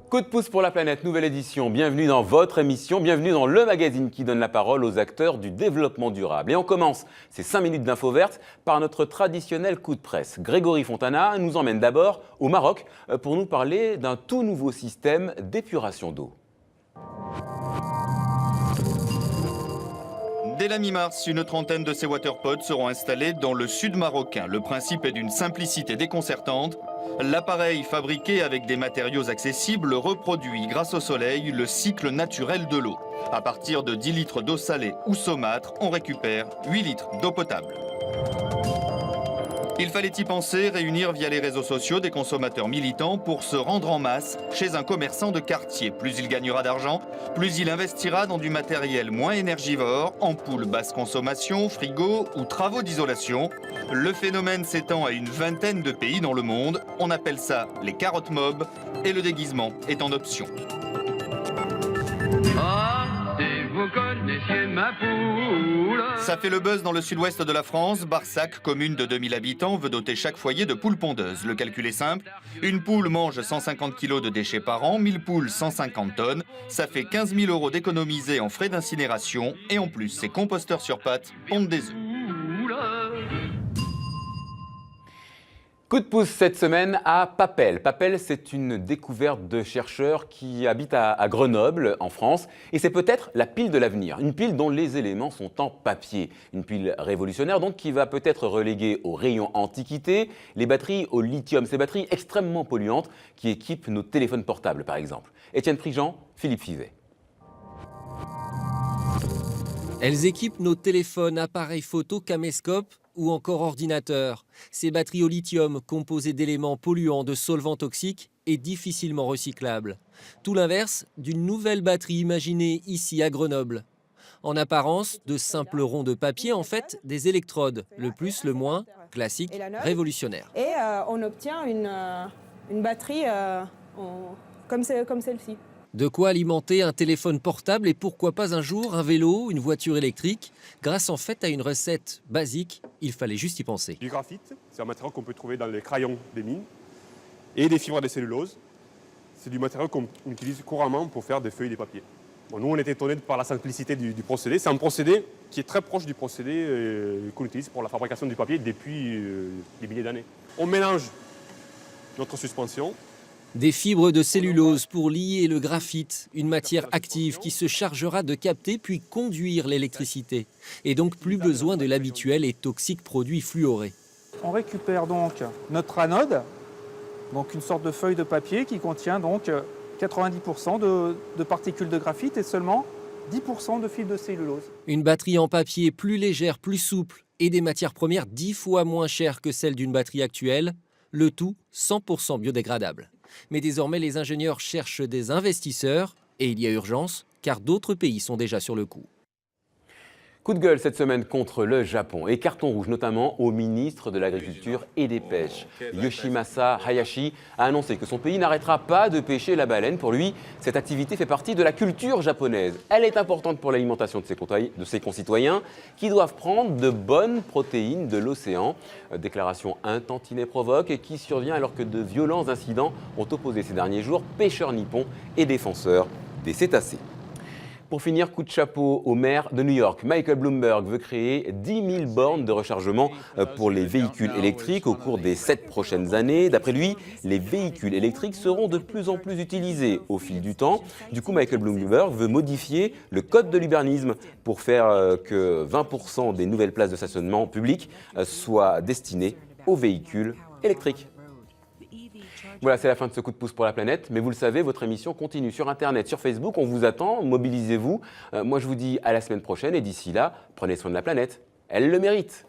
Coup de pouce pour la planète, nouvelle édition. Bienvenue dans votre émission, bienvenue dans le magazine qui donne la parole aux acteurs du développement durable. Et on commence ces 5 minutes d'info verte par notre traditionnel coup de presse. Grégory Fontana nous emmène d'abord au Maroc pour nous parler d'un tout nouveau système d'épuration d'eau. Dès la mi-mars, une trentaine de ces waterpods seront installés dans le sud marocain. Le principe est d'une simplicité déconcertante. L'appareil, fabriqué avec des matériaux accessibles, reproduit grâce au soleil le cycle naturel de l'eau. À partir de 10 litres d'eau salée ou saumâtre, on récupère 8 litres d'eau potable. Il fallait y penser, réunir via les réseaux sociaux des consommateurs militants pour se rendre en masse chez un commerçant de quartier. Plus il gagnera d'argent, plus il investira dans du matériel moins énergivore, ampoules basse consommation, frigo ou travaux d'isolation. Le phénomène s'étend à une vingtaine de pays dans le monde. On appelle ça les carottes mobs et le déguisement est en option. Vous connaissiez ma poule. Ça fait le buzz dans le sud-ouest de la France. Barsac, commune de 2000 habitants, veut doter chaque foyer de poules pondeuses. Le calcul est simple. Une poule mange 150 kg de déchets par an, 1000 poules 150 tonnes. Ça fait 15 000 € d'économisés en frais d'incinération. Et en plus, ces composteurs sur pattes pondent des œufs. Coup de pouce cette semaine à Papel. Papel, c'est une découverte de chercheurs qui habitent à Grenoble, en France. Et c'est peut-être la pile de l'avenir. Une pile dont les éléments sont en papier. Une pile révolutionnaire, donc, qui va peut-être reléguer au rayon antiquité les batteries au lithium. Ces batteries extrêmement polluantes qui équipent nos téléphones portables, par exemple. Étienne Prigent, Philippe Fivet. Elles équipent nos téléphones, appareils photo, caméscopes ou encore ordinateurs. Ces batteries au lithium, composées d'éléments polluants, de solvants toxiques et difficilement recyclables. Tout l'inverse d'une nouvelle batterie imaginée ici à Grenoble. En apparence, de simples ronds de papier, en fait, des électrodes. Le plus, le moins, classique, révolutionnaire. Et on obtient une batterie comme celle-ci. De quoi alimenter un téléphone portable et pourquoi pas un jour un vélo, une voiture électrique, grâce en fait à une recette basique, il fallait juste y penser. Du graphite, c'est un matériau qu'on peut trouver dans les crayons des mines, et des fibres de cellulose. C'est du matériau qu'on utilise couramment pour faire des feuilles et des papiers. Bon, nous, on est étonnés par la simplicité du procédé. C'est un procédé qui est très proche du procédé qu'on utilise pour la fabrication du papier depuis des milliers d'années. On mélange notre suspension. Des fibres de cellulose pour lier le graphite, une matière active qui se chargera de capter puis conduire l'électricité. Et donc plus besoin de l'habituel et toxique produit fluoré. On récupère donc notre anode, donc une sorte de feuille de papier qui contient donc 90% de particules de graphite et seulement 10% de fibres de cellulose. Une batterie en papier plus légère, plus souple et des matières premières 10 fois moins chères que celles d'une batterie actuelle, le tout 100% biodégradable. Mais désormais, les ingénieurs cherchent des investisseurs et il y a urgence car d'autres pays sont déjà sur le coup. Coup de gueule cette semaine contre le Japon et carton rouge notamment au ministre de l'Agriculture et des Pêches. Yoshimasa Hayashi a annoncé que son pays n'arrêtera pas de pêcher la baleine. Pour lui, cette activité fait partie de la culture japonaise. Elle est importante pour l'alimentation de ses concitoyens qui doivent prendre de bonnes protéines de l'océan. Déclaration un tantinet provoque et qui survient alors que de violents incidents ont opposé ces derniers jours pêcheurs nippons et défenseurs des cétacés. Pour finir, coup de chapeau au maire de New York. Michael Bloomberg veut créer 10 000 bornes de rechargement pour les véhicules électriques au cours des 7 prochaines années. D'après lui, les véhicules électriques seront de plus en plus utilisés au fil du temps. Du coup, Michael Bloomberg veut modifier le code de l'urbanisme pour faire que 20% des nouvelles places de stationnement public soient destinées aux véhicules électriques. Voilà, c'est la fin de ce coup de pouce pour la planète. Mais vous le savez, votre émission continue sur Internet, sur Facebook. On vous attend, mobilisez-vous. Moi, je vous dis à la semaine prochaine. Et d'ici là, prenez soin de la planète. Elle le mérite.